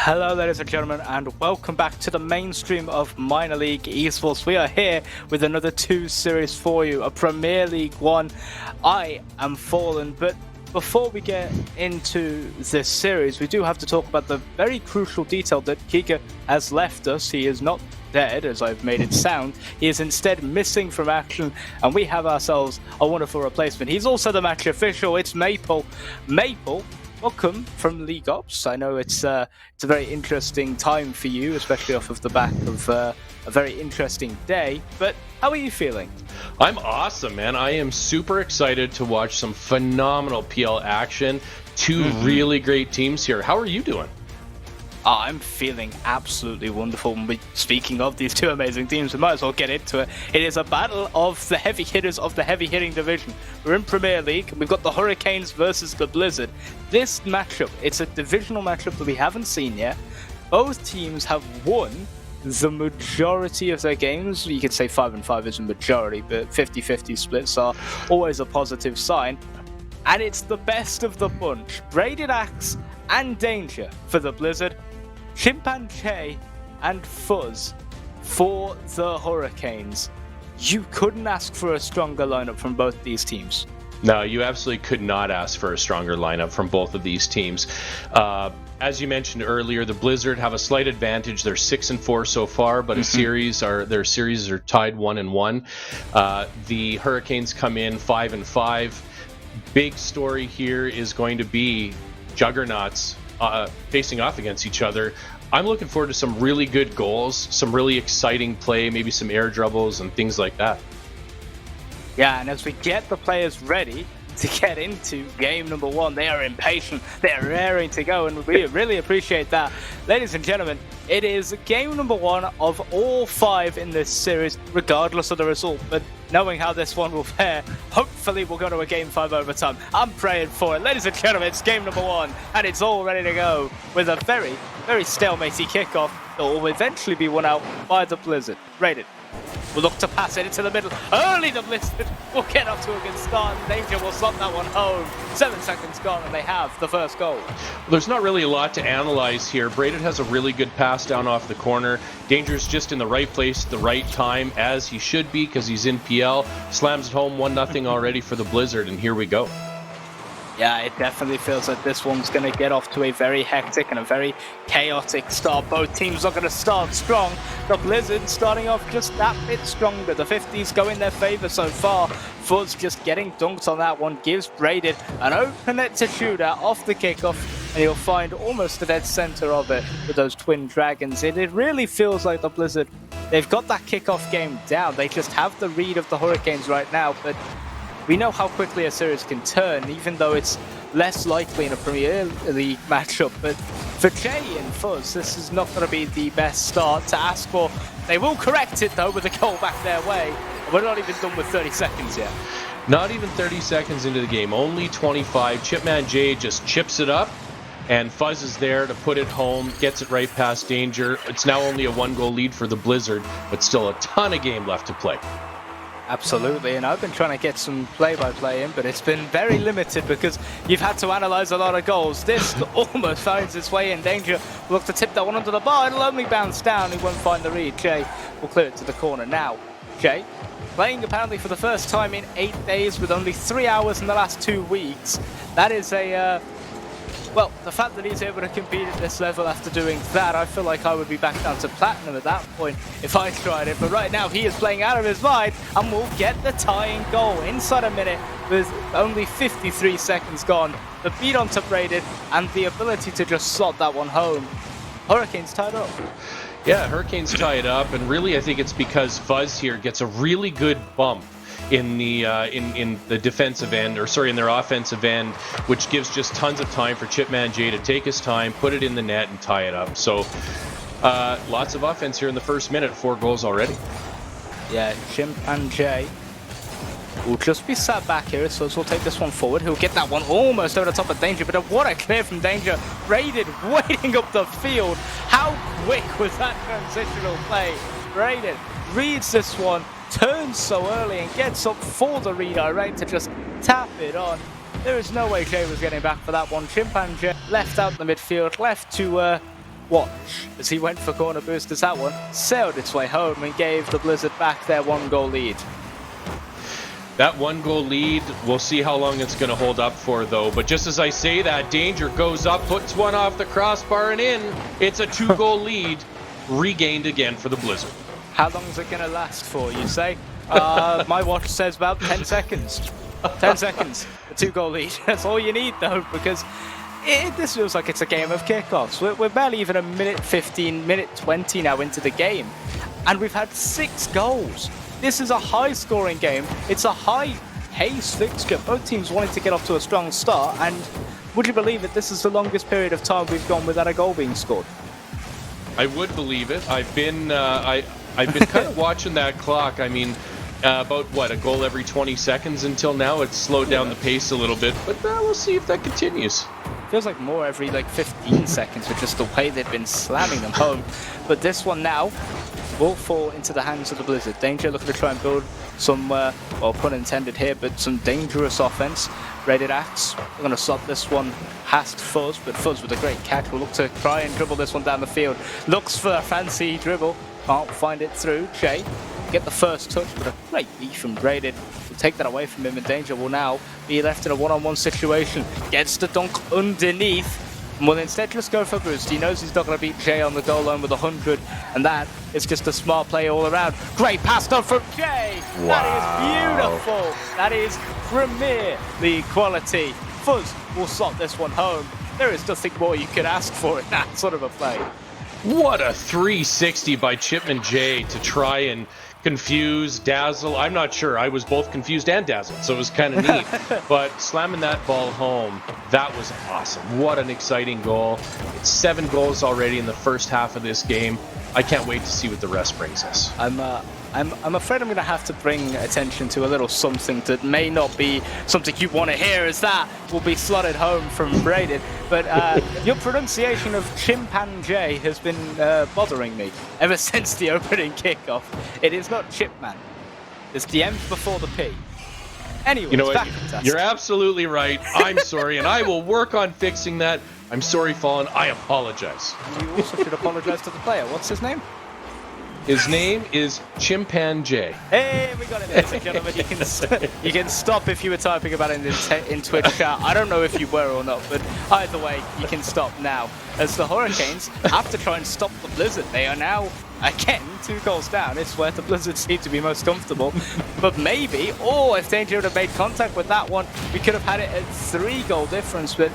Hello ladies and gentlemen, and welcome back to the mainstream of minor league esports. We are here with another 2 series for you, a Premier League 1. I am Fallen, but before we get into this series, we do have to talk about the very crucial detail that Kika has left us. He is not dead, as I've made it sound. He is instead missing from action, and we have ourselves a wonderful replacement. He's also the match official. It's Maple. Maple, welcome from League Ops. I know it's a very interesting time for you, especially off of the back of a very interesting day. But how are you feeling? I'm awesome, man. I am super excited to watch some phenomenal PL action. Two really great teams here. How are you doing? I'm feeling absolutely wonderful. Speaking of these two amazing teams, we might as well get into it. It is a battle of the heavy hitters of the heavy hitting division. We're in Premier League. We've got the Hurricanes versus the Blizzard. This matchup, it's a divisional matchup that we haven't seen yet. Both teams have won the majority of their games. You could say 5-5 is a majority, but 50-50 splits are always a positive sign. And it's the best of the bunch. Braided Axe and Danger for the Blizzard. Chimpanzee and Fuzz for the Hurricanes. You couldn't ask for a stronger lineup from both these teams. No, you absolutely could not ask for a stronger lineup from both of these teams. As you mentioned earlier, the Blizzard have a slight advantage. They're 6-4 so far, but their series are tied 1-1. The Hurricanes come in 5-5. Big story here is going to be juggernauts facing off against each other. I'm looking forward to some really good goals, some really exciting play, maybe some air dribbles and things like that. Yeah, and as we get the players ready to get into game number 1, they are impatient, they're raring to go, and we really appreciate that. Ladies and gentlemen, it is game number 1 of all 5 in this series, regardless of the result. But knowing how this one will fare, hopefully we'll go to a game 5 overtime. I'm praying for it. Ladies and gentlemen, it's game number 1, and it's all ready to go with a very, very stalematey kickoff that will eventually be won out by the Blizzard. Rated. We'll look to pass it into the middle. Early the Blizzard will get off to a good start. Danger will slot that one home. 7 seconds gone and they have the first goal. There's not really a lot to analyze here. Braided has a really good pass down off the corner. Danger's just in the right place at the right time, as he should be because he's in PL. Slams it home 1-0 already for the Blizzard, and here we go. Yeah, it definitely feels like this one's going to get off to a very hectic and a very chaotic start. Both teams are going to start strong. The Blizzard starting off just that bit stronger. The 50s go in their favour so far. Fuzz just getting dunked on that one gives Braided an open net to shoot at off the kickoff, and you'll find almost the dead centre of it with those twin dragons. It really feels like the Blizzard, they've got that kickoff game down. They just have the read of the Hurricanes right now, but we know how quickly a series can turn, even though it's less likely in a Premier League matchup. But for Jay and Fuzz, this is not going to be the best start to ask for. They will correct it, though, with a goal back their way. We're not even done with 30 seconds yet. Not even 30 seconds into the game, only 25. Chipman Jay just chips it up, and Fuzz is there to put it home, gets it right past Danger. It's now only a 1-goal lead for the Blizzard, but still a ton of game left to play. Absolutely, and I've been trying to get some play-by-play in, but it's been very limited because you've had to analyse a lot of goals. This almost finds its way in. Danger will look to tip that one onto the bar. It'll only bounce down. He won't find the read. Jay will clear it to the corner now. Jay, playing apparently for the first time in 8 days with only 3 hours in the last 2 weeks. That is a... Well, the fact that he's able to compete at this level after doing that, I feel like I would be back down to platinum at that point if I tried it. But right now, he is playing out of his mind and will get the tying goal inside a minute with only 53 seconds gone. The beat onto Braided and the ability to just slot that one home. Hurricanes tied up. Yeah, Hurricanes tie it up, and really I think it's because Fuzz here gets a really good bump in the defensive end, in their offensive end, which gives just tons of time for Chipman Jay to take his time, put it in the net, and tie it up. So lots of offense here in the first minute, 4 goals already. Yeah, Chimpan Jay will just be sat back here, so we'll take this one forward. He'll get that one almost over the top of Danger, but what a clear from Danger. Braided waiting up the field. How quick was that transitional play? Braided reads this one, turns so early and gets up for the redirect to just tap it on. There is no way Jay was getting back for that one. Chimpanzee left out the midfield, left to watch as he went for corner boost as that one sailed its way home and gave the Blizzard back their 1-goal lead. That 1-goal lead, we'll see how long it's going to hold up for, though. But just as I say that, Danger goes up, puts one off the crossbar and in. It's a 2-goal lead, regained again for the Blizzard. How long is it going to last for, you say? My watch says about 10 seconds. 10 seconds, a 2-goal lead. That's all you need, though, because this feels like it's a game of kickoffs. We're barely even a minute 15, minute 20 now into the game, and we've had 6 goals. This is a high-scoring game. It's a high-pace fixture. Both teams wanting to get off to a strong start, and would you believe it, this is the longest period of time we've gone without a goal being scored. I would believe it. I've been I've been kind of watching that clock. I mean, about a goal every 20 seconds until now. It's slowed down the pace a little bit, but we'll see if that continues. Feels like more every 15 seconds with just the way they've been slamming them home. But this one now will fall into the hands of the Blizzard. Danger looking to try and build some, well, pun intended here, but some dangerous offense. Rated Axe, we're going to stop this one past Fuzz, but Fuzz with a great catch will look to try and dribble this one down the field. Looks for a fancy dribble, can't find it through. Jay get the first touch, but a great beat from Braided will take that away from him, and Danger will now be left in a one-on-one situation. Gets the dunk underneath, and will instead just go for boost. He knows he's not going to beat Jay on the goal line with 100, and that is just a smart play all around. Great pass done from Jay! Wow. That is beautiful! That is Premier League quality. Fuzz will slot this one home. There is nothing more you could ask for in that sort of a play. What a 360 by Chipman J to try and confuse, dazzle. I'm not sure. I was both confused and dazzled, so it was kind of neat. But slamming that ball home, that was awesome. What an exciting goal. It's 7 goals already in the first half of this game. I can't wait to see what the rest brings us. I'm afraid I'm going to have to bring attention to a little something that may not be something you want to hear, as that will be slotted home from Braided. But your pronunciation of chimpanzee has been bothering me ever since the opening kickoff. It is not Chipman. It's the M before the P. Anyway, you know what? You're absolutely right. I'm sorry, and I will work on fixing that. I'm sorry, Fallen. I apologize. You also should apologize to the player. What's his name? His name is Chimpanzee. Hey, we got it, ladies and gentlemen. You can stop if you were typing about it in Twitch chat. I don't know if you were or not, but either way, you can stop now. As the Hurricanes have to try and stop the Blizzard. They are now, again, 2 goals down. It's where the Blizzard seem to be most comfortable. But maybe, if Danger would have made contact with that one, we could have had it at 3-goal difference. But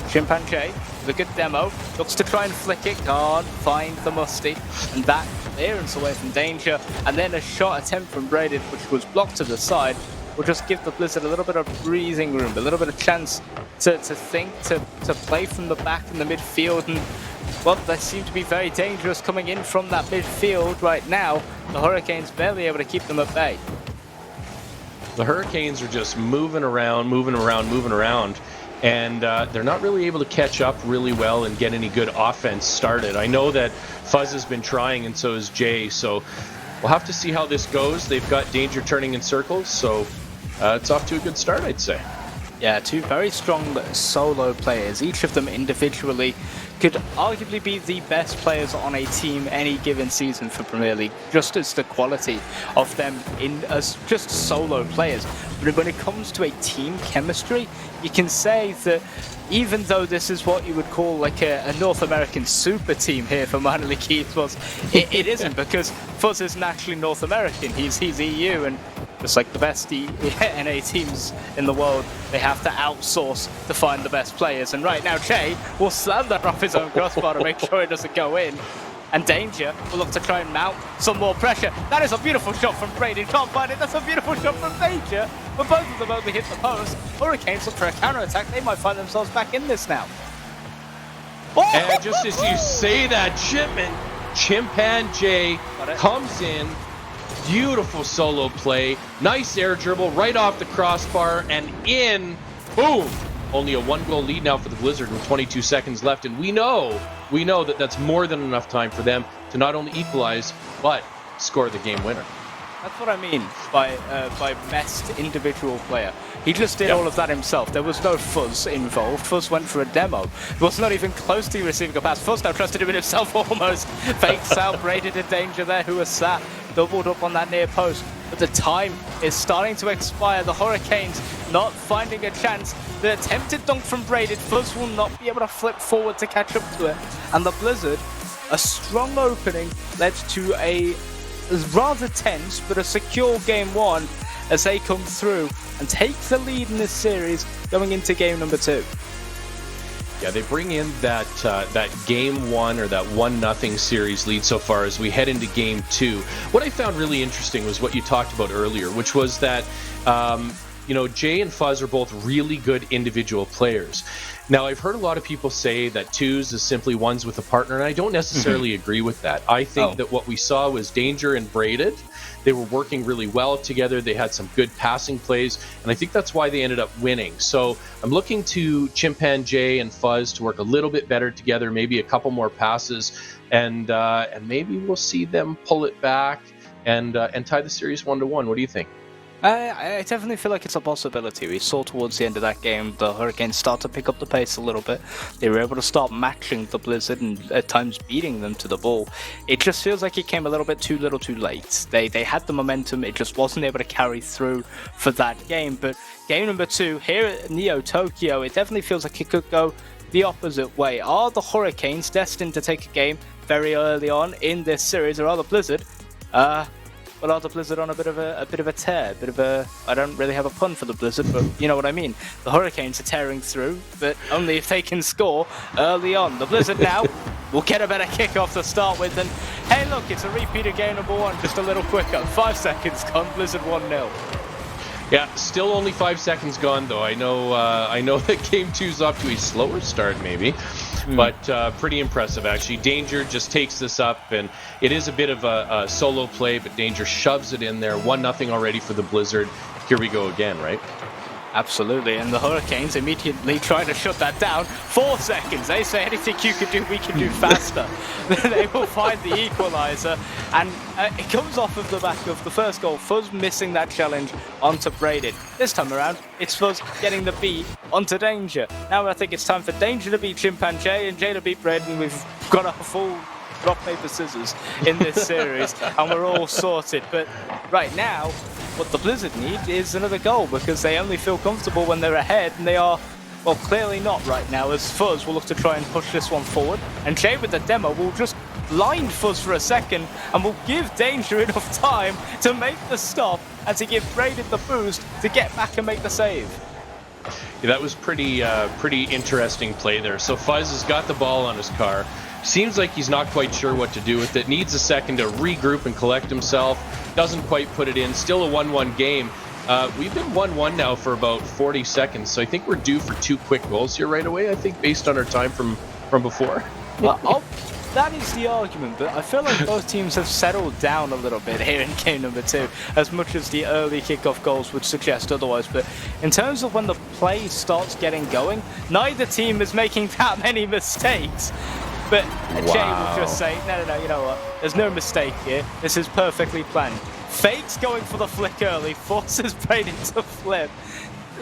Chimpanzee, with a good demo, looks to try and flick it, can't find the musty, and that clearance away from Danger, and then a shot attempt from Braided, which was blocked to the side, will just give the Blizzard a little bit of breathing room, a little bit of chance to think, to play from the back in the midfield, and well, they seem to be very dangerous coming in from that midfield right now. The Hurricanes barely able to keep them at bay. The Hurricanes are just moving around, and they're not really able to catch up really well and get any good offense started. I know that Fuzz has been trying, and so has Jay, so we'll have to see how this goes. They've got Danger turning in circles, so it's off to a good start, I'd say. Yeah, 2 very strong solo players. Each of them individually could arguably be the best players on a team any given season for Premier League, just as the quality of them as just solo players. But when it comes to a team chemistry, you can say that even though this is what you would call like a North American super team here for minor league esports, it isn't, because Fuzz isn't actually North American. He's EU, and just like the best NA teams in the world, they have to outsource to find the best players. And right now, Jay will slam that off his own crossbar to make sure it doesn't go in. And Danger will look to try and mount some more pressure. That is a beautiful shot from Brady. Can't find it. That's a beautiful shot from Danger. But both of them only hit the post. Hurricanes look for a counter-attack. They might find themselves back in this now. And just as you say that, Chimpanzee comes in. Beautiful solo play. Nice air dribble right off the crossbar and in. Boom! Only a 1-goal lead now for the Blizzard with 22 seconds left. And we know that that's more than enough time for them to not only equalize, but score the game winner. That's what I mean by best individual player. He just did all of that himself. There was no Fuzz involved. Fuzz went for a demo. It was not even close to receiving a pass. Fuzz now trusted him in himself almost. Fakes out, braided in danger there, who was sat, doubled up on that near post. But the time is starting to expire. The Hurricanes not finding a chance. The attempted dunk from Braided. Fuzz will not be able to flip forward to catch up to it. And the Blizzard, a strong opening, led to a rather tense but a secure game one as they come through and take the lead in this series going into game number 2. Yeah, they bring in that game one or that 1-0 series lead so far as we head into game 2. What I found really interesting was what you talked about earlier, which was that Jay and Fuzz are both really good individual players. Now, I've heard a lot of people say that twos is simply ones with a partner, and I don't necessarily agree with that. I think that what we saw was Danger and Braided. They were working really well together. They had some good passing plays, and I think that's why they ended up winning. So I'm looking to Chimpan Jay and Fuzz to work a little bit better together, maybe a couple more passes, and maybe we'll see them pull it back and tie the series 1-1. What do you think? I definitely feel like it's a possibility. We saw towards the end of that game the Hurricanes start to pick up the pace a little bit. They were able to start matching the Blizzard and at times beating them to the ball. It just feels like it came a little bit too little too late. They had the momentum, it just wasn't able to carry through for that game. But game number 2 here at Neo Tokyo, it definitely feels like it could go the opposite way. Are the Hurricanes destined to take a game very early on in this series, or are the Blizzard well, are the Blizzard on a bit of a tear, I don't really have a pun for the Blizzard, but you know what I mean. The Hurricanes are tearing through, but only if they can score early on. The Blizzard now will get a better kickoff to start with, and hey look, it's a repeat of game number 1, just a little quicker. 5 seconds gone, Blizzard 1-0. Yeah, still only 5 seconds gone though. I know that game 2's off to a slower start maybe, but pretty impressive actually. Danger just takes this up, and it is a bit of a solo play, but Danger shoves it in there. 1-0 already for the Blizzard. Here we go again, right? Absolutely, and the Hurricanes immediately try to shut that down. 4 seconds. They say anything you can do, we can do faster. They will find the equaliser, and it comes off of the back of the first goal. Fuzz missing that challenge onto Braided. This time around, it's Fuzz getting the beat onto Danger. Now I think it's time for Danger to beat Chimpanzee and Jay to beat Braided, and we've got a full rock, paper, scissors in this series, and we're all sorted. But right now, what the Blizzard need is another goal, because they only feel comfortable when they're ahead, and they are, well, clearly not right now, as Fuzz will look to try and push this one forward. And Jay with the demo will just blind Fuzz for a second, and will give Danger enough time to make the stop and to give Braided the boost to get back and make the save. Yeah, that was pretty interesting play there. So Fuzz has got the ball on his car. Seems like he's not quite sure what to do with it. Needs a second to regroup and collect himself. Doesn't quite put it in. Still a 1-1 game. We've been 1-1 now for about 40 seconds, so I think we're due for 2 quick goals here right away, I think, based on our time from before. Well, that is the argument, but I feel like both teams have settled down a little bit here in game number 2, as much as the early kickoff goals would suggest otherwise. But in terms of when the play starts getting going, neither team is making that many mistakes. But Jay will just say, no, you know what? There's no mistake here. This is perfectly planned. Fakes going for the flick early, forces Braided to flip.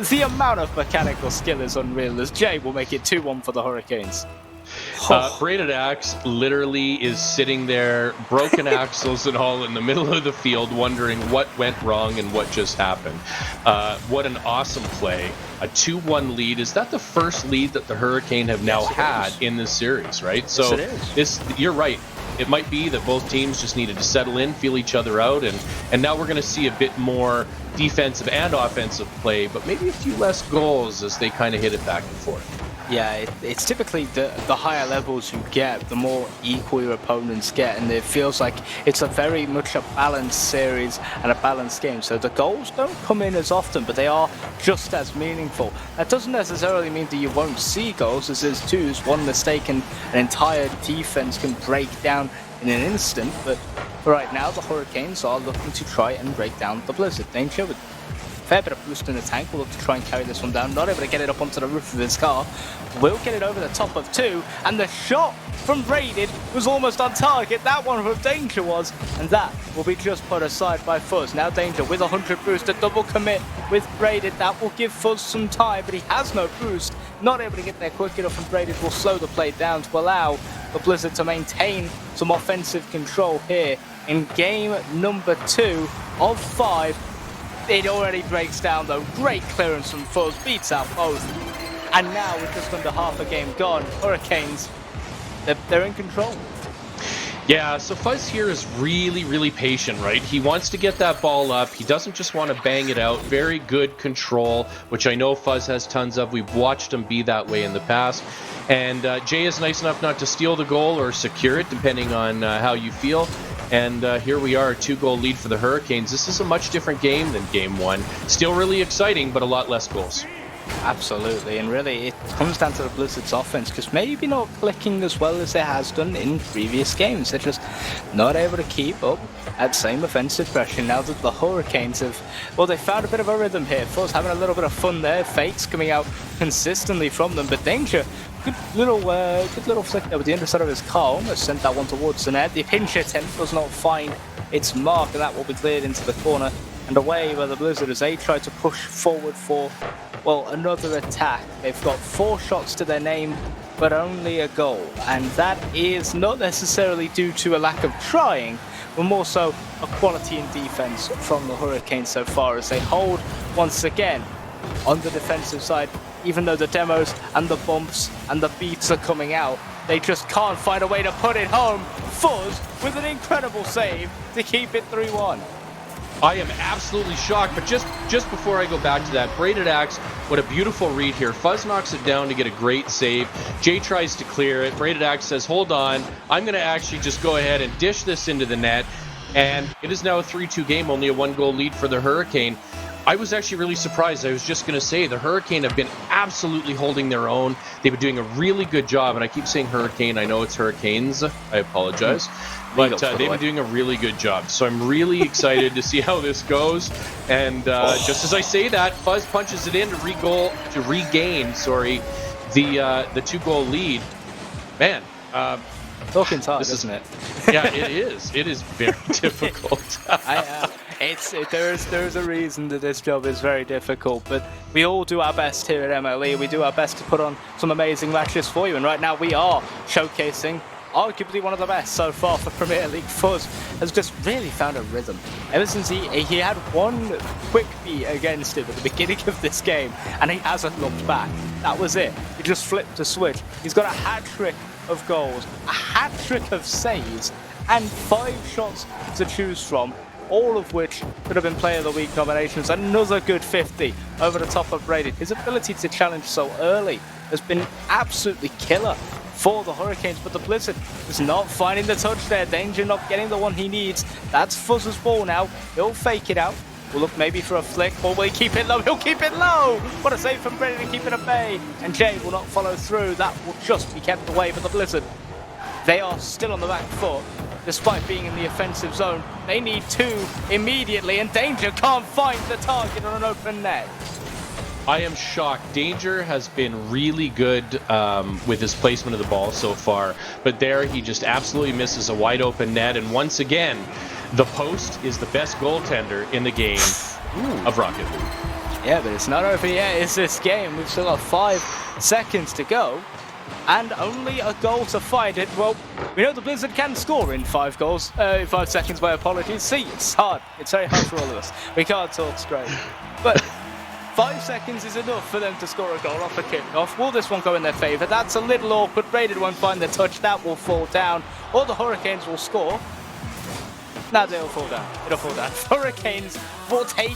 The amount of mechanical skill is unreal, as Jay will make it 2-1 for the Hurricanes. Braided Axe literally is sitting there, broken axles and all, in the middle of the field, wondering what went wrong and what just happened. What an awesome play. A 2-1 lead. Is that the first lead that the Hurricane have now had in this series, right? So you're right. It might be that both teams just needed to settle in, feel each other out, and now we're going to see a bit more defensive and offensive play, but maybe a few less goals as they kind of hit it back and forth. Yeah, it's typically the higher levels you get, the more equal your opponents get, and it feels like it's a very much a balanced series and a balanced game. So the goals don't come in as often, but they are just as meaningful. That doesn't necessarily mean that you won't see goals, as there's twos. One mistake and an entire defense can break down in an instant, but right now the Hurricanes are looking to try and break down the Blizzard. Danger with fair bit of boost in the tank. Will look to try and carry this one down. Not able to get it up onto the roof of his car. Will get it over the top of 2. And the shot from Braided was almost on target. That one from Danger was. And that will be just put aside by Fuzz. Now Danger with 100 boost. A double commit with Braided. That will give Fuzz some time, but he has no boost. Not able to get there quick enough, and Braided will slow the play down to allow the Blizzard to maintain some offensive control here in game number 2 of 5. It already breaks down though. Great clearance from Fuzz, beats out both. And now with just under half a game gone, Hurricanes, they're in control. Yeah, so Fuzz here is really, really patient, right? He wants to get that ball up. He doesn't just want to bang it out. Very good control, which I know Fuzz has tons of. We've watched him be that way in the past. And Jay is nice enough not to steal the goal or secure it, depending on how you feel. And here we are, a 2-goal lead for the Hurricanes. This is a much different game than game 1. Still really exciting, but a lot less goals. Absolutely, and really it comes down to the Blizzard's offense, because maybe not clicking as well as it has done in previous games. They're just not able to keep up that same offensive pressure now that the Hurricanes have, well, they found a bit of a rhythm here. Fuzz having a little bit of fun there, fakes coming out consistently from them, but Danger, good little flick there with the underside of his car, almost sent that one towards the net. The pinch attempt does not find its mark, and that will be cleared into the corner and away by the Blizzard as they try to push forward for, well, another attack. They've got 4 shots to their name, but only a goal. And that is not necessarily due to a lack of trying, but more so a quality in defense from the Hurricanes so far, as they hold once again on the defensive side. Even though the demos and the bumps and the beats are coming out, they just can't find a way to put it home. Fuzz with an incredible save to keep it 3-1. I am absolutely shocked, but just before I go back to that, Braided Axe, what a beautiful read here. Fuzz knocks it down to get a great save. Jay tries to clear it. Braided Axe says, hold on, I'm going to actually just go ahead and dish this into the net. And it is now a 3-2 game, only a 1-goal lead for the Hurricane. I was actually really surprised. I was just going to say the Hurricane have been absolutely holding their own. They've been doing a really good job, and I keep saying Hurricane. I know it's Hurricanes. I apologize. But they've been doing a really good job. So I'm really excited to see how this goes. And just as I say that, Fuzz punches it in to regain the 2-goal lead. Man, talking's hard, isn't it? Yeah, it is. It is very difficult. There's a reason that this job is very difficult, but we all do our best here at MLE. We do our best to put on some amazing matches for you, and right now we are showcasing arguably one of the best so far for Premier League. Fuzz has just really found a rhythm. Ever since he had one quick beat against him at the beginning of this game, and he hasn't looked back. That was it. He just flipped a switch. He's got a hat-trick of goals, a hat-trick of saves, and 5 shots to choose from, all of which could have been Player of the Week nominations. Another good 50 over the top of Braided. His ability to challenge so early has been absolutely killer for the Hurricanes, but the Blizzard is not finding the touch there. Danger not getting the one he needs. That's Fuzz's ball now. He'll fake it out. We'll look maybe for a flick, or will he keep it low? He'll keep it low! What a save from Braided to keep it at bay. And Jay will not follow through. That will just be kept away. But the Blizzard, they are still on the back foot. Despite being in the offensive zone, they need 2 immediately, and Danger can't find the target on an open net. I am shocked. Danger has been really good with his placement of the ball so far, but there he just absolutely misses a wide open net, and once again, the post is the best goaltender in the game of Rocket League. Yeah, but it's not over yet. It's this game. We've still got 5 seconds to go, and only a goal to find it. Well, we know the Blizzard can score in 5 goals, 5 seconds, my apologies. See, it's hard. It's very hard for all of us. We can't talk straight. But 5 seconds is enough for them to score a goal off a kickoff. Will this one go in their favour? That's a little awkward. Braided won't find the touch. That will fall down. Or the Hurricanes will score. No, they'll fall down. It'll fall down. Hurricanes will take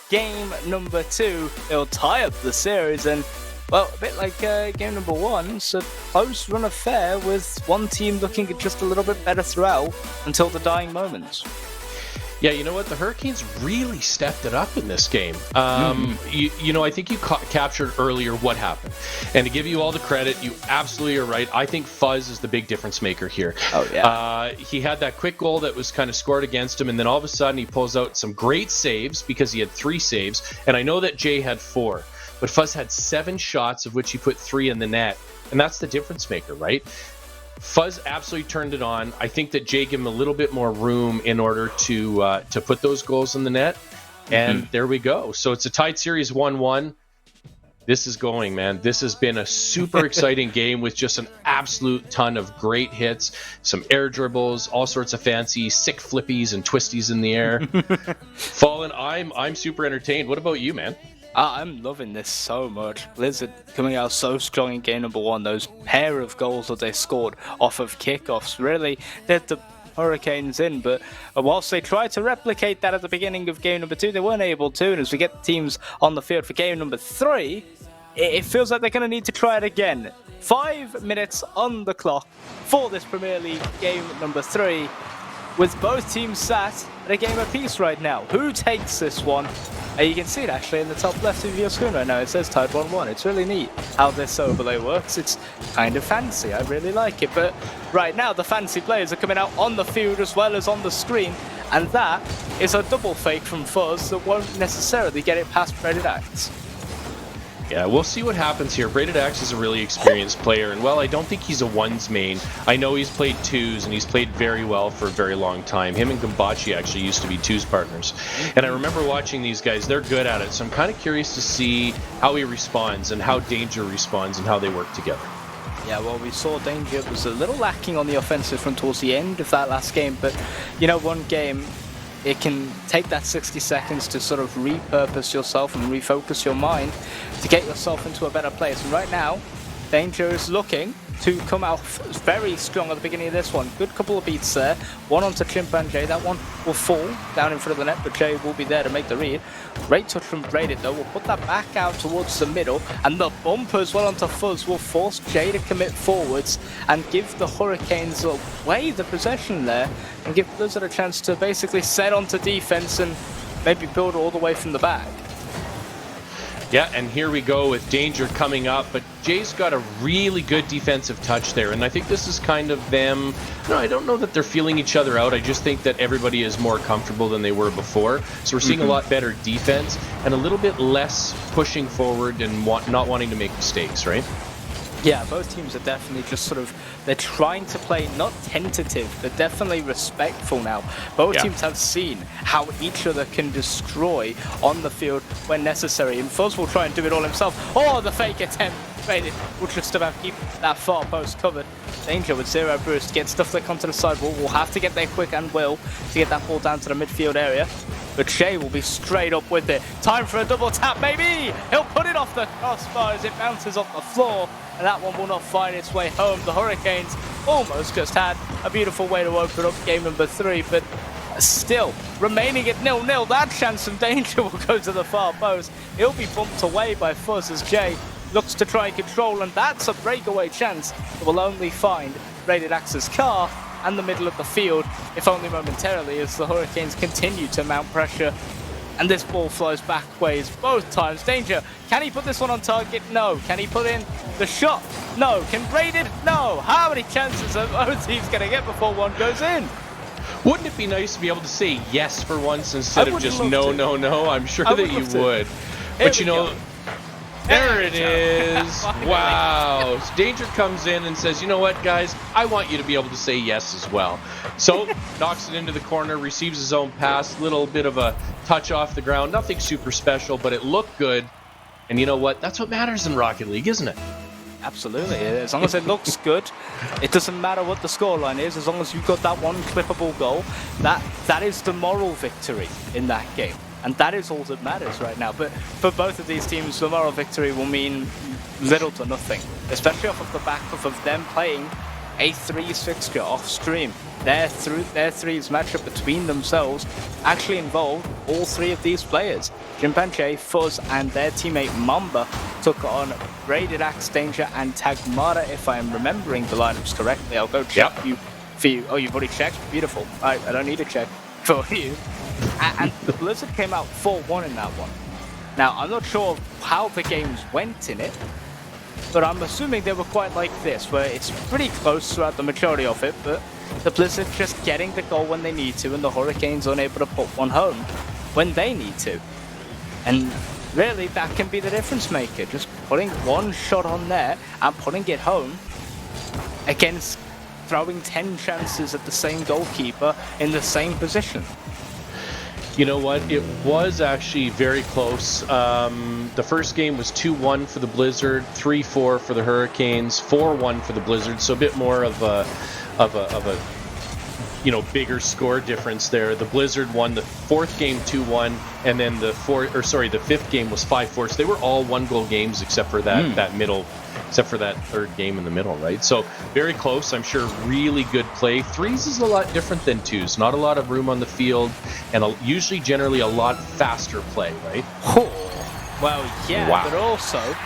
game number 2. They'll tie up the series, and, well, a bit like game number 1, it's a close run affair with one team looking just a little bit better throughout until the dying moments. Yeah, you know what? The Hurricanes really stepped it up in this game. You know, I think you captured earlier what happened. And to give you all the credit, you absolutely are right. I think Fuzz is the big difference maker here. Oh, yeah. He had that quick goal that was kind of scored against him, and then all of a sudden he pulls out some great saves because he had 3 saves. And I know that Jay had 4, but Fuzz had 7 shots, of which he put 3 in the net. And that's the difference maker, right? Fuzz absolutely turned it on. I think that Jay gave him a little bit more room in order to put those goals in the net. And there we go. So it's a tied series 1-1. This is going, man. This has been a super exciting game with just an absolute ton of great hits, some air dribbles, all sorts of fancy sick flippies and twisties in the air. Fallen, I'm super entertained. What about you, man? I'm loving this so much. Blizzard coming out so strong in game number 1. Those pair of goals that they scored off of kickoffs really led the Hurricanes in. But whilst they tried to replicate that at the beginning of game number 2, they weren't able to. And as we get teams on the field for game number 3, it feels like they're going to need to try it again. 5 minutes on the clock for this Premier League game number 3. With both teams sat at a game apiece right now. Who takes this one? You can see it actually in the top left of your screen right now. It says tied 1-1. It's really neat how this overlay works. It's kind of fancy. I really like it. But right now, the fancy players are coming out on the field as well as on the screen. And that is a double fake from Fuzz that won't necessarily get it past Braided Axe. Yeah, we'll see what happens here. Braided Axe is a really experienced player, and while I don't think he's a ones main, I know he's played twos, and he's played very well for a very long time. Him and Gambachi actually used to be twos partners. And I remember watching these guys, they're good at it, so I'm kind of curious to see how he responds and how Danger responds and how they work together. Yeah, well, we saw Danger was a little lacking on the offensive front towards the end of that last game, but, you know, one game, it can take that 60 seconds to sort of repurpose yourself and refocus your mind to get yourself into a better place. And right now, Danger is looking to come out very strong at the beginning of this one. Good couple of beats there. One onto Chimpanjay. That one will fall down in front of the net, but Jay will be there to make the read. Great touch from Braided though. We'll put that back out towards the middle, and the bump as well onto Fuzz will force Jay to commit forwards and give the Hurricanes away the possession there and give Blizzard a chance to basically set onto defense and maybe build all the way from the back. Yeah, and here we go with Danger coming up, but Jay's got a really good defensive touch there, and I think this is kind of them. No, I don't know that they're feeling each other out. I just think that everybody is more comfortable than they were before. So we're seeing a lot better defense and a little bit less pushing forward and not wanting to make mistakes, right? Yeah, both teams are definitely just sort of, they're trying to play not tentative, but definitely respectful now. Both teams have seen how each other can destroy on the field when necessary, and Fuzz will try and do it all himself. Oh, the fake attempt. Braided will just about keep that far post covered. Danger with 0 boost, get stuff that onto the sidewall. Will have to get there quick and will to get that ball down to the midfield area. But Shay will be straight up with it. Time for a double tap, maybe! He'll put it off the crossbar as it bounces off the floor, and that one will not find its way home. The Hurricanes almost just had a beautiful way to open up game number 3, but still remaining at 0-0. That chance from Danger will go to the far post. He'll be bumped away by Fuzz as Jay looks to try and control, and that's a breakaway chance that will only find Braided Axe's car and the middle of the field, if only momentarily, as the Hurricanes continue to mount pressure. And this ball flies back ways both times. Danger, can he put this one on target? No. Can he put in the shot? No. Can Braided? No. How many chances are both teams going to get before one goes in? Wouldn't it be nice to be able to say yes for once instead of just no, no, no? I'm sure that you would. But you know, there it is. Wow. Danger comes in and says, you know what, guys? I want you to be able to say yes as well. So, knocks it into the corner, receives his own pass, little bit of a touch off the ground. Nothing super special, but it looked good. And you know what? That's what matters in Rocket League, isn't it? Absolutely. As long as it looks good, it doesn't matter what the scoreline is. As long as you've got that one clippable goal, that is the moral victory in that game. And that is all that matters right now. But for both of these teams, the moral victory will mean little to nothing, especially off of the back of them playing a 3s fixture off stream. Their threes matchup between themselves actually involved all 3 of these players. Chimpanjay, Fuzz, and their teammate Mamba took on Braided Axe, Danger, and Tagmara, if I am remembering the lineups correctly. I'll go check you for you. Oh, you've already checked? Beautiful. I don't need to check for you. And the Blizzard came out 4-1 in that one. Now, I'm not sure how the games went in it, but I'm assuming they were quite like this, where it's pretty close throughout the majority of it, but the Blizzard just getting the goal when they need to, and the Hurricanes unable to put one home when they need to. And really, that can be the difference maker, just putting one shot on there and putting it home against throwing 10 chances at the same goalkeeper in the same position. You know what? It was actually very close. The first game was 2-1 for the Blizzard, 3-4 for the Hurricanes, 4-1 for the Blizzard. So a bit more of a bigger score difference there. The Blizzard won the fourth game 2-1, and then the fifth game was 5-4. So they were all 1-goal games except for except for that third game in the middle, right? So very close. I'm sure really good play. Threes is a lot different than twos. Not a lot of room on the field, and usually generally a lot faster play, right? Well, yeah, wow. But also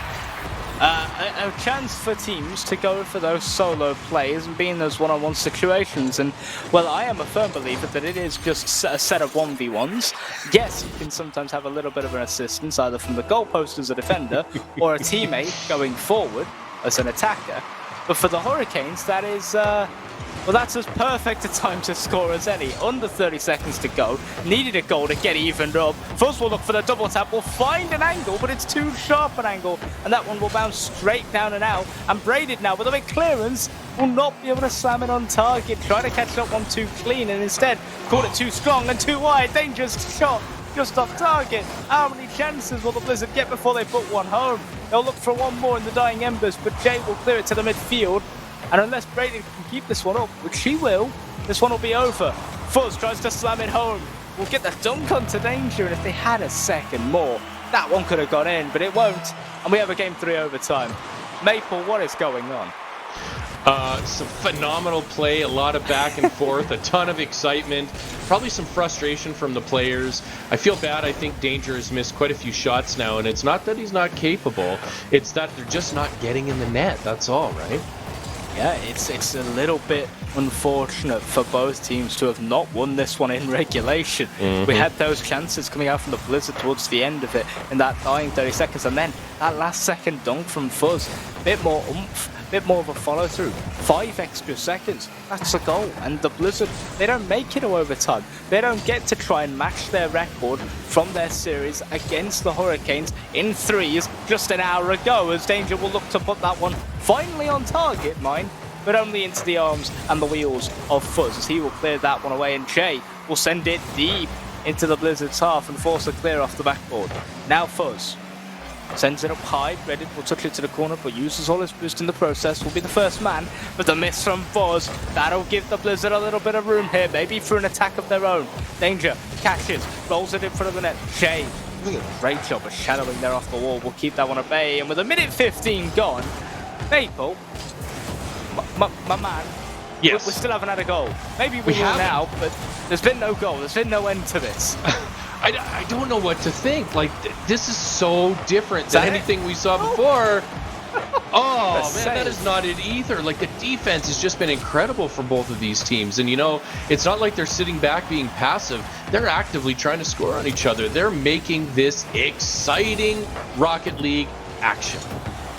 a chance for teams to go for those solo plays and be in those one-on-one situations. And, well, I am a firm believer that it is just a set of 1v1s. Yes, you can sometimes have a little bit of an assistance, either from the goalpost as a defender or a teammate going forward as an attacker. But for the Hurricanes, that is... well, that's as perfect a time to score as any. Under 30 seconds to go. Needed a goal to get evened up. First will look for the double tap. Will find an angle, but it's too sharp an angle. And that one will bounce straight down and out. And Braided now with a big clearance will not be able to slam it on target. Try to catch that one too clean and instead caught it too strong and too wide. Dangerous shot just off target. How many chances will the Blizzard get before they put one home? They'll look for one more in the dying embers, but Jay will clear it to the midfield. And unless Brady can keep this one up, which she will, this one will be over. Fuzz tries to slam it home. Will get the dunk onto Danger, and if they had a second more, that one could have gone in, but it won't. And we have a Game 3 overtime. Maple, what is going on? Some phenomenal play, a lot of back and forth, a ton of excitement, probably some frustration from the players. I feel bad. I think Danger has missed quite a few shots now, and it's not that he's not capable. It's that they're just not getting in the net. That's all, right? Yeah, it's a little bit unfortunate for both teams to have not won this one in regulation. Mm-hmm. We had those chances coming out from the Blizzard towards the end of it in that dying 30 seconds, and then that last second dunk from Fuzz, a bit more oomph, a bit more of a follow through. 5 extra seconds, that's a goal. And the Blizzard, they don't make it to overtime. They don't get to try and match their record from their series against the Hurricanes in threes just an hour ago, as Danger will look to put that one finally on target, mind, but only into the arms and the wheels of Fuzz, as he will clear that one away, and Jay will send it deep into the Blizzard's half and force a clear off the backboard. Now Fuzz sends it up high. Reddit will touch it to the corner, but uses all his boost in the process. Will be the first man, but the miss from Fuzz, that'll give the Blizzard a little bit of room here, maybe for an attack of their own. Danger catches, rolls it in front of the net. Jay doing a great job of shadowing there off the wall. Will keep that one at bay, and with 1:15 gone, Maple, my man, yes, we still haven't had a goal. Maybe we will now, but there's been no goal. There's been no end to this. I don't know what to think. Like, this is so different than anything we saw before. Oh, man, that is not it either. Like, the defense has just been incredible for both of these teams. And, you know, it's not like they're sitting back being passive. They're actively trying to score on each other. They're making this exciting Rocket League action.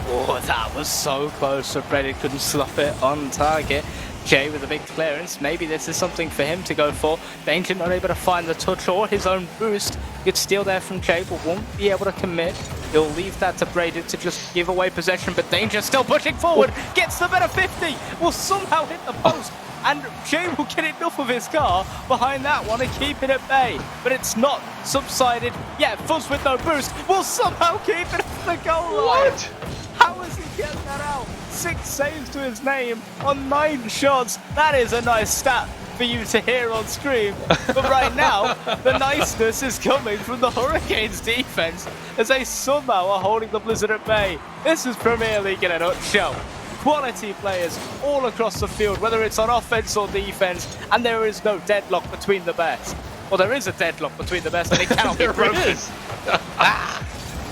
Oh, that was so close. So Brady couldn't slap it on target. Jay with a big clearance. Maybe this is something for him to go for. Danger not able to find the touch or his own boost. Good steal there from Jay, but won't be able to commit. He'll leave that to Brady to just give away possession, but Danger still pushing forward. Gets the better 50. Will somehow hit the post. And Jay will get enough of his car behind that one and keep it at bay. But it's not subsided. Yeah, Fuzz with no boost will somehow keep it at the goal line. What? How is he getting that out? 6 saves to his name on 9 shots. That is a nice stat for you to hear on stream. But right now, the niceness is coming from the Hurricanes defense as they somehow are holding the Blizzard at bay. This is Premier League in a nutshell. Quality players all across the field, whether it's on offense or defense, and there is no deadlock between the best. Well, there is a deadlock between the best, and it cannot be broken.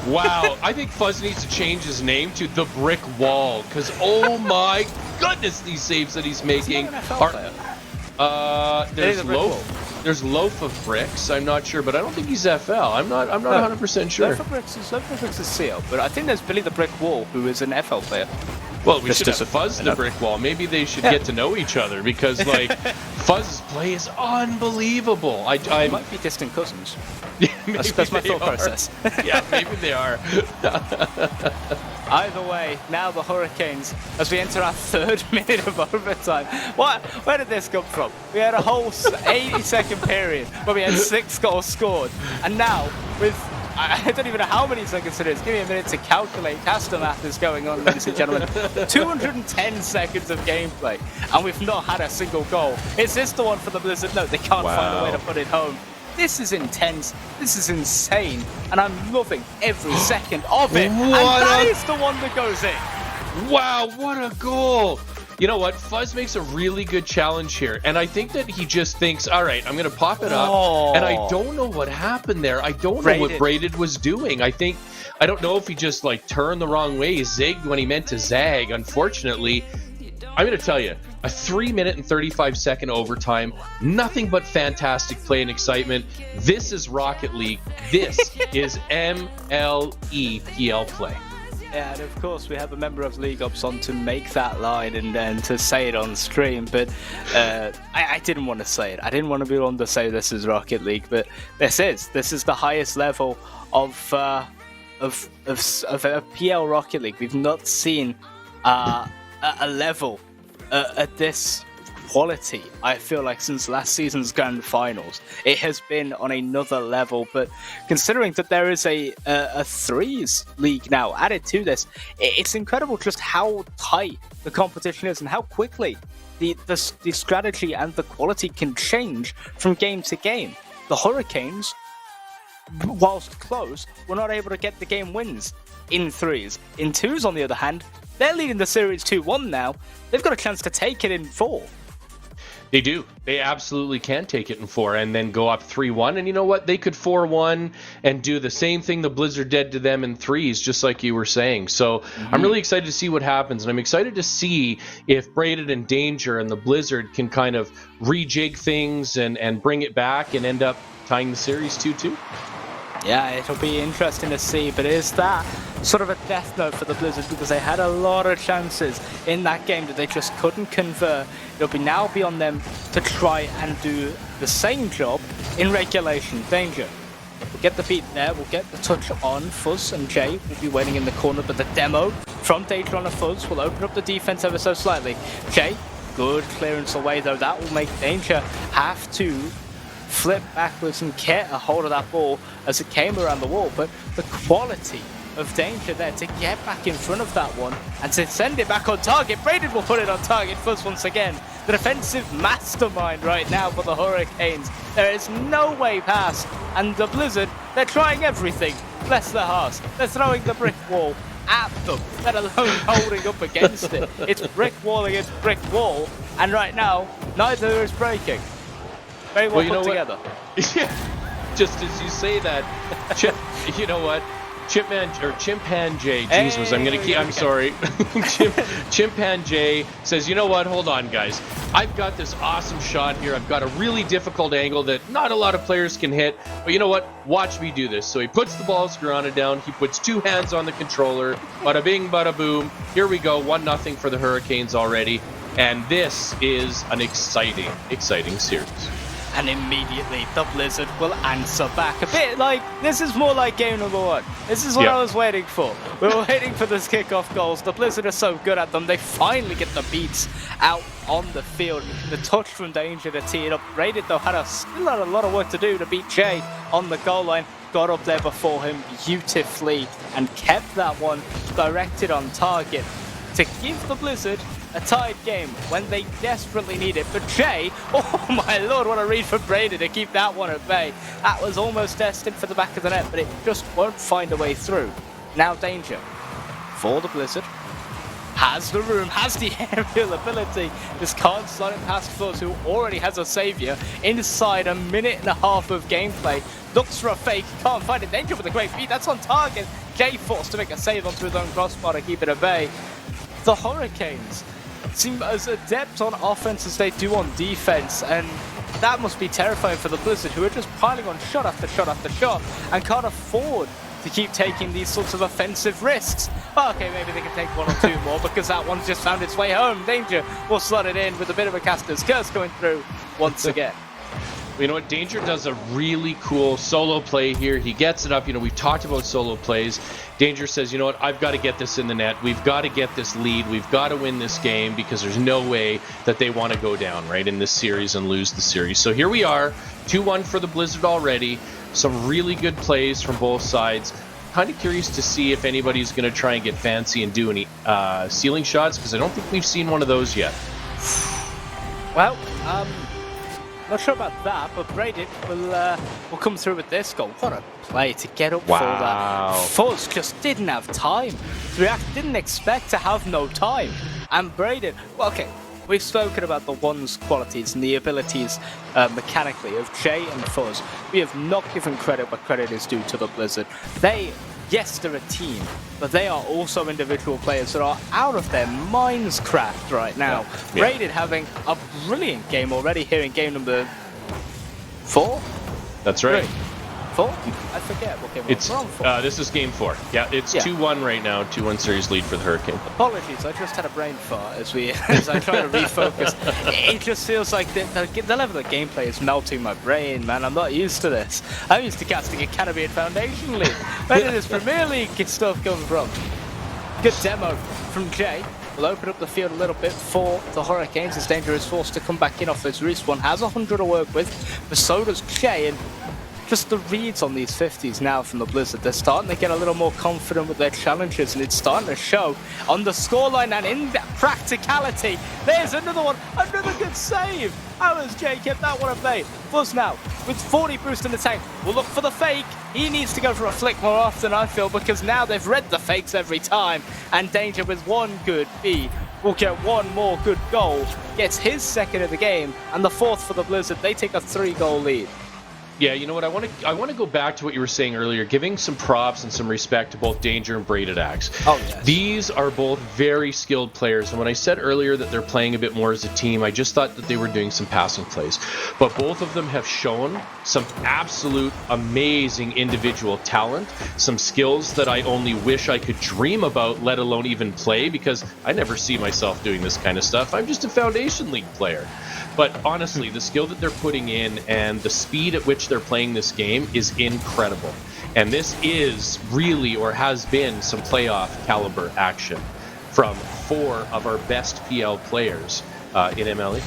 Wow, I think Fuzz needs to change his name to The Brick Wall, because oh my goodness, these saves that he's making are... there's low. There's Loaf of Bricks. I'm not sure, but I don't think he's FL. I'm not 100% sure. Loaf of Bricks is CL, but I think there's Billy the Brick Wall, who is an FL player. Well, we should have Fuzz the Brick Wall. Maybe they should get to know each other because, like, Fuzz's play is unbelievable. I might be distant cousins. Yeah, that's my thought process. Yeah, maybe they are. Either way, now the Hurricanes, as we enter our 3rd minute of overtime. Where did this come from? We had a whole 80-second period where we had 6 goals scored, and now with I don't even know how many seconds it is. Give me a minute to calculate. Caster math is going on, ladies and gentlemen. 210 seconds of gameplay, and we've not had a single goal. Is this the one for the Blizzard? No, they can't find a way to put it home. This is intense. This is insane, and I'm loving every second of it. And that is the one that goes in. Wow, what a goal! You know what? Fuzz makes a really good challenge here, and I think that he just thinks, all right, I'm going to pop it up, and I don't know what happened there. I don't know what Braided was doing. I don't know if he just, like, turned the wrong way, zigged when he meant to zag. Unfortunately, I'm going to tell you, a 3-minute and 35-second overtime, nothing but fantastic play and excitement. This is Rocket League. This is MLE PL play. Yeah, and of course we have a member of League Ops on to make that line and then to say it on stream, but I didn't want to say it. I didn't want to be on to say this is Rocket League, but this is the highest level of a PL Rocket League. We've not seen a level at this quality, I feel like, since last season's grand finals. It has been on another level, but considering that there is a threes league now added to this, it's incredible just how tight the competition is and how quickly the strategy and the quality can change from game to game. The Hurricanes, whilst close, were not able to get the game wins in threes. In twos, on the other hand, they're leading the series 2-1 now. They've got a chance to take it in 4. They do. They absolutely can take it in 4 and then go up 3-1. And you know what? They could 4-1 and do the same thing the Blizzard did to them in threes, just like you were saying. So I'm really excited to see what happens. And I'm excited to see if Braided and Danger and the Blizzard can kind of rejig things and bring it back and end up tying the series 2-2. Yeah, it'll be interesting to see, but is that sort of a death note for the Blizzard because they had a lot of chances in that game that they just couldn't convert? It'll now be on them to try and do the same job in regulation. Danger. We'll get the beat there, we'll get the touch on. Fuzz and Jay will be waiting in the corner, but the demo from Danger on a Fuzz will open up the defense ever so slightly. Jay, good clearance away though. That will make Danger have to flip backwards and get a hold of that ball as it came around the wall, but the quality of Danger there to get back in front of that one and to send it back on target. Braided will put it on target first once again. The defensive mastermind right now for the Hurricanes. There is no way past, and the Blizzard, they're trying everything. Bless their hearts. They're throwing the brick wall at them, let alone holding up against it. It's brick wall against brick wall, and right now, neither is breaking. Very well put together. Yeah, just as you say that, you know what? Chimpanjay, Jesus, I'm sorry. Chimpanjay says, you know what, hold on guys. I've got this awesome shot here. I've got a really difficult angle that not a lot of players can hit, but you know what, watch me do this. So he puts the ball screw on it down, he puts 2 hands on the controller, bada bing, bada boom. Here we go, 1-0 for the Hurricanes already. And this is an exciting series. And immediately the Blizzard will answer back. A bit like, this is more like game number 1. This is what I was waiting for. We were waiting for those kickoff goals. The Blizzard are so good at them. They finally get the beats out on the field. The touch from Danger to tee it up. Braided though still had a lot of work to do to beat Jay on the goal line. Got up there before him beautifully and kept that one directed on target to give the Blizzard a tied game when they desperately need it. But Jay, oh my lord, what a read for Brady to keep that one at bay. That was almost destined for the back of the net, but it just won't find a way through. Now Danger for the Blizzard. Has the room, has the aerial ability. Just can't slot it past Fuzz, who already has a saviour inside a minute and a half of gameplay. Looks for a fake, can't find it. Danger with a great beat, that's on target. Jay forced to make a save onto his own crossbar to keep it at bay. The Hurricanes seem as adept on offense as they do on defense, and that must be terrifying for the Blizzard, who are just piling on shot after shot after shot and can't afford to keep taking these sorts of offensive risks. Oh, okay, maybe they can take one or two more because that one's just found its way home. Danger will slot it in with a bit of a caster's curse going through once again. You know what? Danger does a really cool solo play here. He gets it up. You know, we've talked about solo plays. Danger says, you know what? I've got to get this in the net. We've got to get this lead. We've got to win this game because there's no way that they want to go down, right, in this series and lose the series. So here we are, 2-1 for the Blizzard already. Some really good plays from both sides. Kind of curious to see if anybody's going to try and get fancy and do any ceiling shots, because I don't think we've seen one of those yet. Well, not sure about that, but Braden will come through with this goal. What a play to get up for that. Fuzz just didn't have time to react, didn't expect to have no time. And Braden, well, okay, we've spoken about the one's qualities and the abilities mechanically of Jay and Fuzz. We have not given credit where credit is due to the Blizzard. Yes, they're a team, but they are also individual players that are out of their minds craft right now. Yeah. Braden having a brilliant game already here in game number 4? That's right. 4? I forget what game it's we're on for. This is game 4. Yeah, it's 2-1 right now. 2-1 series lead for the Hurricane. Apologies, I just had a brain fart as I try to refocus. It just feels like the level of gameplay is melting my brain, man. I'm not used to this. I'm used to casting a Caribbean Foundation League. Where did this Premier League stuff come from? Good demo from Jay. We'll open up the field a little bit for the Hurricanes as Danger is forced to come back in off his respawn. Has 100 to work with, but so does Jay. And just the reads on these 50s now from the Blizzard, they're starting to get a little more confident with their challenges, and it's starting to show on the scoreline and in practicality. There's another one, another good save. How has Jay kept that one at bay? Fuzz now with 40 boost in the tank. We'll look for the fake. He needs to go for a flick more often, I feel, because now they've read the fakes every time. And Danger with one good B will get one more good goal, gets his second of the game, and the fourth for the Blizzard. They take a 3-goal lead. Yeah, you know what? I want to go back to what you were saying earlier, giving some props and some respect to both Danger and Braided Axe. Oh, yes. These are both very skilled players, and when I said earlier that they're playing a bit more as a team, I just thought that they were doing some passing plays. But both of them have shown some absolute amazing individual talent, some skills that I only wish I could dream about, let alone even play, because I never see myself doing this kind of stuff. I'm just a Foundation League player. But honestly, the skill that they're putting in and the speed at which they're playing this game is incredible. And this is really, or has been, some playoff caliber action from 4 of our best PL players in MLE.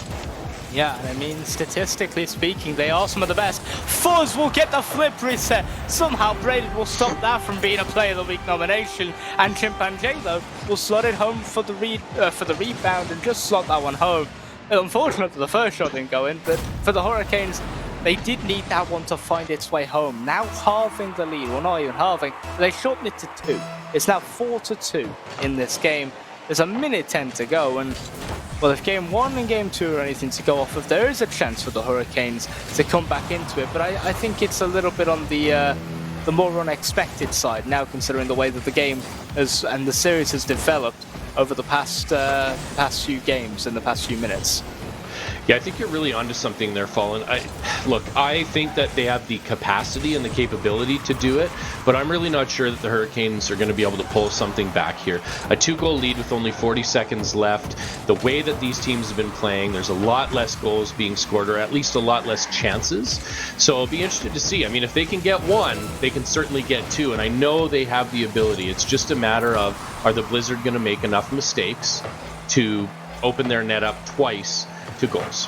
Yeah, I mean, statistically speaking, they are some of the best. Fuzz will get the flip reset. Somehow Braden will stop that from being a Player of the Week nomination. And Chimpanzee, though, will slot it home for the rebound and just slot that one home. Unfortunately, the first shot didn't go in, but for the Hurricanes, they did need that one to find its way home. Now halving the lead, well, not even halving, they shortened it to 2. It's now 4-2 in this game. There's a minute 10 to go, and well, if game 1 and game 2 are anything to go off of, there is a chance for the Hurricanes to come back into it, but I think it's a little bit on the more unexpected side now, considering the way that the game and the series has developed over the past few games and the past few minutes. Yeah, I think you're really onto something there, Fallen. I think that they have the capacity and the capability to do it, but I'm really not sure that the Hurricanes are going to be able to pull something back here. A 2-goal lead with only 40 seconds left. The way that these teams have been playing, there's a lot less goals being scored, or at least a lot less chances. So I'll be interested to see. I mean, if they can get 1, they can certainly get 2, and I know they have the ability. It's just a matter of, are the Blizzard going to make enough mistakes to open their net up twice to goals?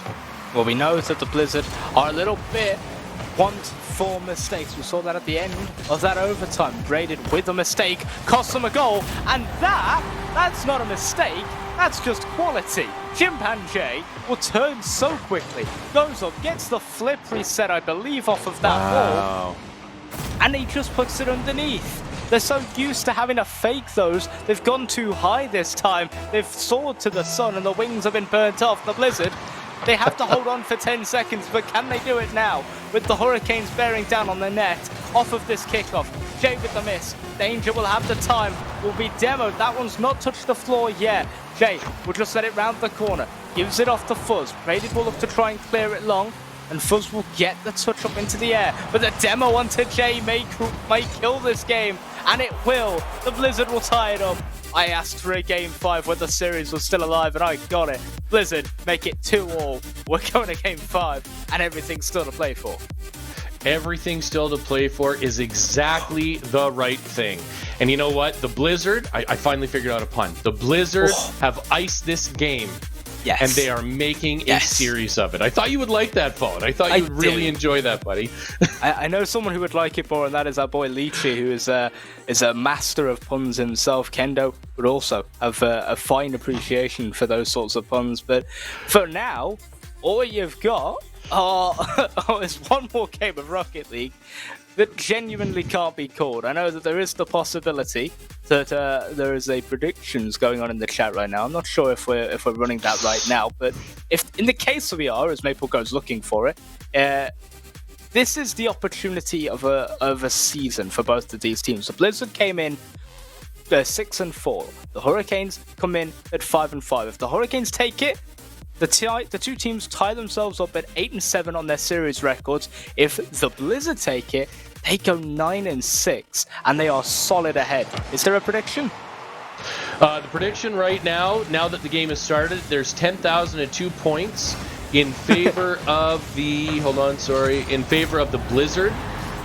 Well, we know that the Blizzard are a little bit want for mistakes. We saw that at the end of that overtime. Braided with a mistake, cost them a goal, and that's not a mistake, that's just quality. Chimpanzee will turn so quickly, goes up, gets the flip reset, I believe, off of that wall, and he just puts it underneath. They're so used to having to fake those, they've gone too high this time. They've soared to the sun and the wings have been burnt off. The Blizzard, they have to hold on for 10 seconds, but can they do it now? With the Hurricanes bearing down on the net, off of this kickoff. Jay with the miss. Danger will have the time, will be demoed. That one's not touched the floor yet. Jay will just let it round the corner. Gives it off to Fuzz. Braided will look to try and clear it long. and Fuzz will get the touch up into the air. But the demo onto Jay may kill this game, and it will. The Blizzard will tie it up. I asked for a Game 5 when the series was still alive, and I got it. Blizzard, make it 2-all. We're going to Game 5, and everything's still to play for. Everything still to play for is exactly the right thing. And you know what? The Blizzard, I finally figured out a pun. The Blizzard have iced this game. Yes. And they are making a series of it. I thought you would like that, Phone. I thought you would really enjoy that, buddy. I know someone who would like it more, and that is our boy Leechy, who is a master of puns himself. Kendo would also have a fine appreciation for those sorts of puns. But for now, all you've got is one more game of Rocket League that genuinely can't be called. I know that there is the possibility that there is a predictions going on in the chat right now. I'm not sure if we're running that right now, but if in the case we are, as Maple goes looking for it, this is the opportunity of a season for both of these teams. The Blizzard came in 6-4. The Hurricanes come in at 5-5. If the Hurricanes take it, the two teams tie themselves up at 8-7 on their series records. If the Blizzard take it, they go 9-6, and they are solid ahead. Is there a prediction? The prediction right now that the game has started, there's 10,002 points in favor of the in favor of the Blizzard.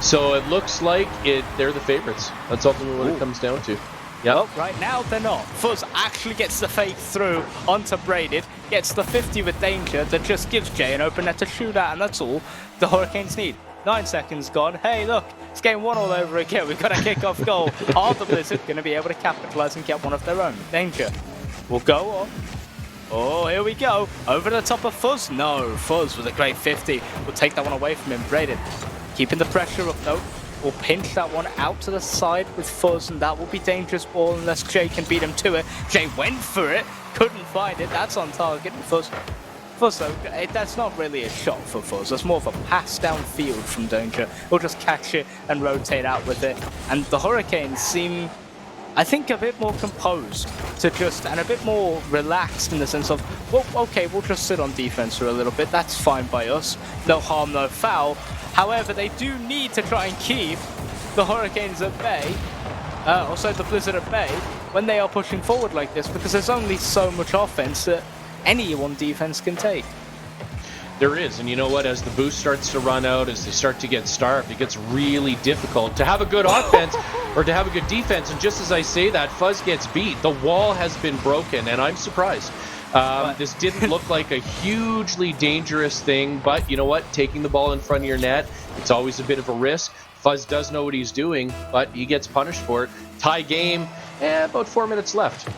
So it looks like they're the favorites. That's ultimately what it comes down to. Yep. Well, right now they're not. Fuzz actually gets the fake through onto Braided, gets the 50 with Danger that just gives Jay an open net to shoot at, and that's all the Hurricanes need. 9 seconds gone. Hey, look, it's game 1 all over again. We've got a kick-off goal. Are the Blizzard going to be able to capitalize and get one of their own? Danger will go on. Oh, here we go. Over the top of Fuzz. No, Fuzz with a great 50. We'll take that one away from him. Braided keeping the pressure up, though. Will pinch that one out to the side with Fuzz, and that will be dangerous ball unless Jay can beat him to it. Jay went for it, couldn't find it. That's on target. Fuzz, though, that's not really a shot for Fuzz. That's more of a pass downfield from Danger. He'll just catch it and rotate out with it. And the Hurricanes seem, I think, a bit more composed and a bit more relaxed in the sense of, well, okay, we'll just sit on defense for a little bit. That's fine by us. No harm, no foul. However, they do need to try and keep the Hurricanes at bay, also the Blizzard at bay, when they are pushing forward like this, because there's only so much offense that any one defense can take. There is, and you know what? As the boost starts to run out, as they start to get starved, it gets really difficult to have a good offense or to have a good defense. And just as I say that, Fuzz gets beat. The wall has been broken, and I'm surprised. This didn't look like a hugely dangerous thing, but you know what? Taking the ball in front of your net, it's always a bit of a risk. Fuzz does know what he's doing, but he gets punished for it. Tie game, about 4 minutes left.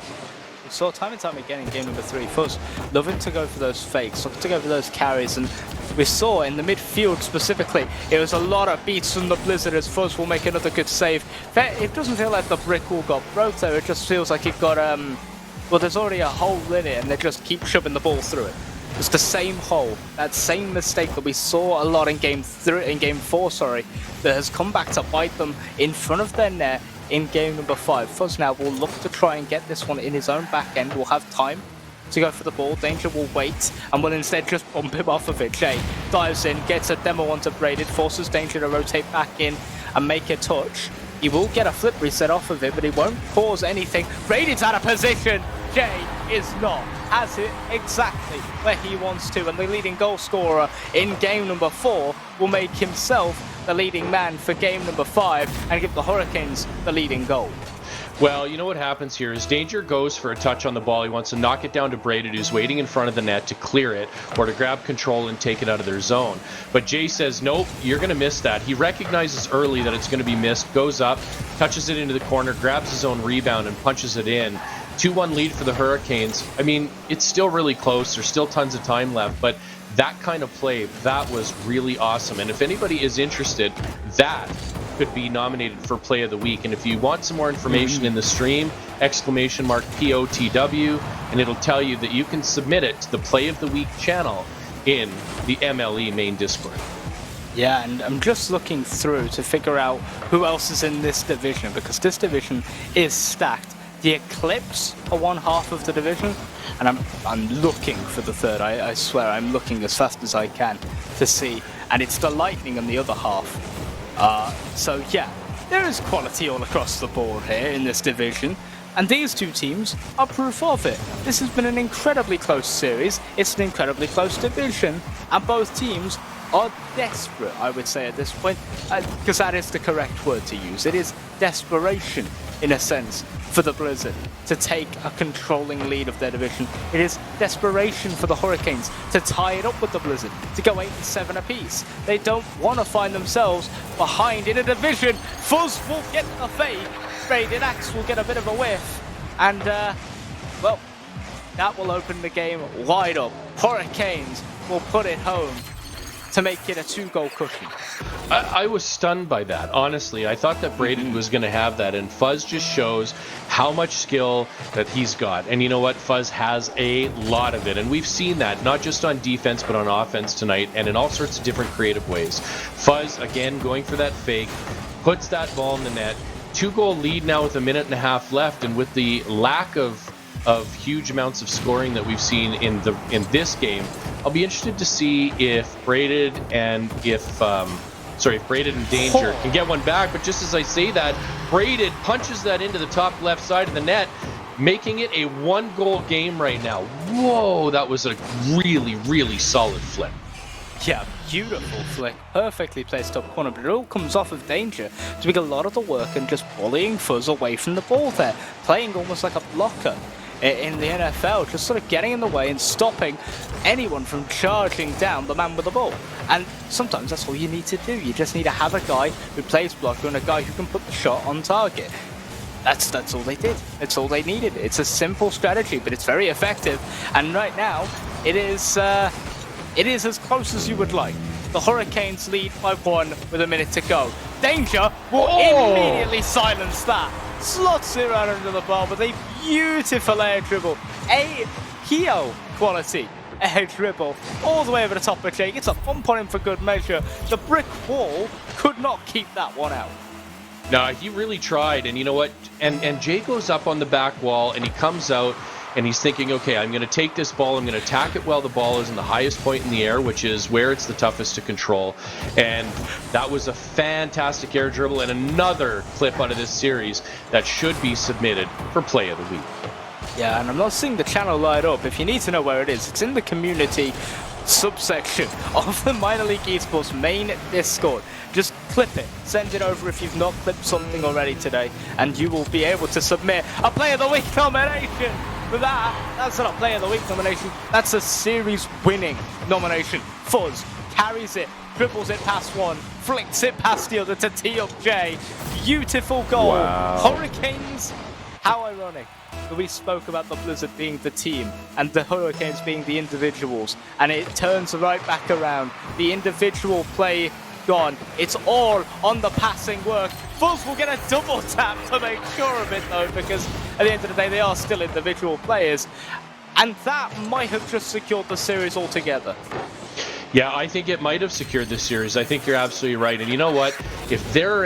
We saw time and time again in game number 3, Fuzz loving to go for those fakes, looking to go for those carries, and we saw in the midfield specifically, it was a lot of beats from the Blizzard as Fuzz will make another good save. It doesn't feel like the brick wall got broke though, it just feels like it got, well, there's already a hole in it and they just keep shoving the ball through it. It's the same hole, that same mistake that we saw a lot in game 4, that has come back to bite them in front of their net in game number 5. Fuzz now will look to try and get this one in his own back end. Will have time to go for the ball. Danger will wait and will instead just bump him off of it. Jay dives in, gets a demo onto Braided, forces Danger to rotate back in and make a touch. He will get a flip reset off of it, but he won't cause anything. Braided's out of position. Jay is not. Has it exactly where he wants to, and the leading goal scorer in game number 4 will make himself the leading man for game number 5 and give the Hurricanes the leading goal. Well, you know what happens here is Danger goes for a touch on the ball. He wants to knock it down to Braided, who's waiting in front of the net to clear it or to grab control and take it out of their zone. But Jay says, nope, you're going to miss that. He recognizes early that it's going to be missed, goes up, touches it into the corner, grabs his own rebound and punches it in. 2-1 lead for the Hurricanes. I mean, it's still really close. There's still tons of time left, but that kind of play, that was really awesome. And if anybody is interested, that could be nominated for Play of the Week. And if you want some more information in the stream, !POTW, and it'll tell you that you can submit it to the Play of the Week channel in the MLE main Discord. Yeah, and I'm just looking through to figure out who else is in this division, because this division is stacked. The Eclipse are one half of the division, and I'm looking for the third. I swear I'm looking as fast as I can to see, and it's the Lightning on the other half. So yeah, there is quality all across the board here in this division, and these two teams are proof of it. This has been an incredibly close series, it's an incredibly close division, and both teams are desperate, I would say, at this point, because that is the correct word to use. It is desperation, in a sense, for the Blizzard to take a controlling lead of their division. It is desperation for the Hurricanes to tie it up with the Blizzard, to go 8-7 apiece. They don't want to find themselves behind in a division. Fuzz will get a fade, Faded Axe will get a bit of a whiff, and, well, that will open the game wide up. Hurricanes will put it home to make it a 2-goal cushion. I was stunned by that, honestly. I thought that Braden was going to have that, and Fuzz just shows how much skill that he's got. And you know what? Fuzz has a lot of it, and we've seen that, not just on defense, but on offense tonight, and in all sorts of different creative ways. Fuzz, again, going for that fake, puts that ball in the net. 2-goal lead now with 1.5 minutes left, and with the lack of huge amounts of scoring that we've seen in this game, I'll be interested to see if Braided and if Braided and Danger can get one back. But just as I say that, Braided punches that into the top left side of the net, making it a 1-goal game right now. Whoa, that was a really, really solid flip. Yeah, beautiful flick, perfectly placed up corner, but it all comes off of Danger doing a lot of the work and just bullying Fuzz away from the ball there, playing almost like a blocker in the NFL, just sort of getting in the way and stopping anyone from charging down the man with the ball. And sometimes that's all you need to do. You just need to have a guy who plays blocker and a guy who can put the shot on target. That's all they did. It's all they needed. It's a simple strategy, but it's very effective. And right now, it is as close as you would like. The Hurricanes lead by 1 with 1 minute to go. Danger will immediately silence that. Slots it right under the bar with a beautiful air dribble. A Keo quality air dribble all the way over the top of Jay. It's a 1 point for good measure. The brick wall could not keep that one out. No, he really tried, and you know what? And Jay goes up on the back wall, and he comes out, and he's thinking, okay, I'm going to take this ball, I'm going to attack it while the ball is in the highest point in the air, which is where it's the toughest to control. And that was a fantastic air dribble, and another clip out of this series that should be submitted for Play of the Week. Yeah, and I'm not seeing the channel light up. If you need to know where it is, it's in the community subsection of the Minor League Esports main Discord. Just clip it, send it over if you've not clipped something already today, and you will be able to submit a Play of the Week nomination. For that's not a Play of the Week nomination, that's a series winning nomination. Fuzz carries it, dribbles it past one, flicks it past the other to tee up Jay. Beautiful goal. Wow. Hurricanes, how ironic that we spoke about the Blizzard being the team and the Hurricanes being the individuals, and it turns right back around. The individual play gone. It's all on the passing work. Fuzz will get a double tap to make sure of it though, because at the end of the day they are still individual players, and that might have just secured the series altogether. Yeah, I think it might have secured this series. I think you're absolutely right. And you know what? If there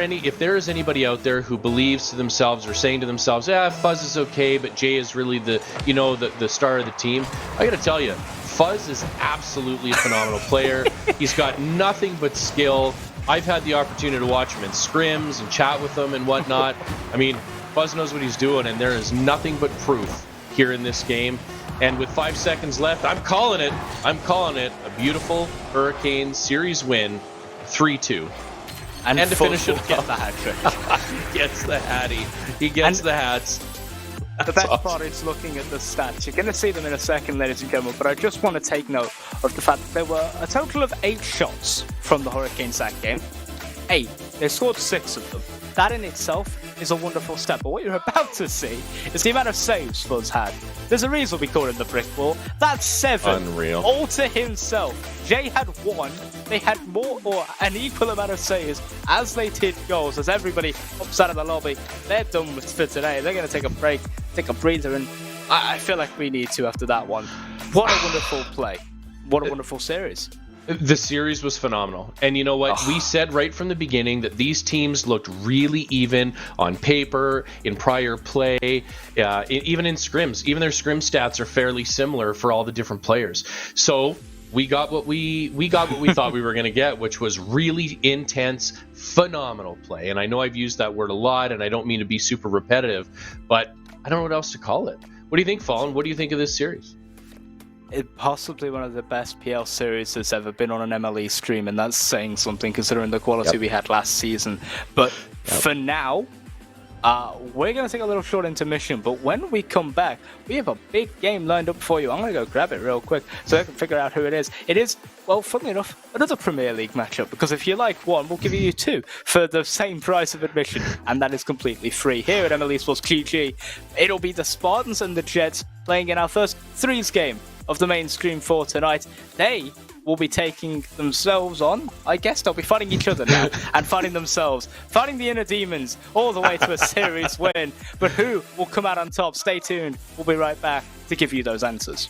is anybody out there who believes to themselves or saying to themselves, Fuzz is okay, but Jay is really the star of the team, I got to tell you, Fuzz is absolutely a phenomenal player. He's got nothing but skill. I've had the opportunity to watch him in scrims and chat with him and whatnot. I mean, Fuzz knows what he's doing, and there is nothing but proof here in this game. And with 5 seconds left, I'm calling it. A beautiful Hurricane series win, 3-2. And to finish it get off, the hat trick. he gets the hattie. He gets the hats. The best part is looking at the stats. You're going to see them in a second, ladies and gentlemen, but I just want to take note of the fact that there were a total of 8 shots from the Hurricanes that game. 8. They scored 6 of them. That in itself is a wonderful stat, but what you're about to see is the amount of saves Fuzz had. There's a reason we call it the brick wall. That's 7. Unreal. All to himself. Jay had 1. They had more or an equal amount of saves as they did goals, as everybody upside of the lobby. They're done for today. They're going to take a break, take a breather, and I feel like we need to after that one. What a wonderful play. What a wonderful series. The series was phenomenal. And you know what? We said right from the beginning that these teams looked really even on paper, in prior play, even in scrims. Even their scrim stats are fairly similar for all the different players. So we got what we thought we were going to get, which was really intense, phenomenal play. And I know I've used that word a lot, and I don't mean to be super repetitive, but I don't know what else to call it. What do you think, Fallen? What do you think of this series? It's possibly one of the best PL series that's ever been on an MLE stream, and that's saying something considering the quality we had last season. But for now, we're going to take a little short intermission, but when we come back, we have a big game lined up for you. I'm going to go grab it real quick so I can figure out who it is. It is, well, funnily enough, another Premier League matchup, because if you like one, we'll give you two for the same price of admission, and that is completely free. Here at MLE Sports GG, it'll be the Spartans and the Jets playing in our first threes game of the mainstream for tonight. They will be taking themselves on. I guess they'll be fighting each other now and fighting themselves, fighting the inner demons all the way to a series win. But who will come out on top? Stay tuned. We'll be right back to give you those answers.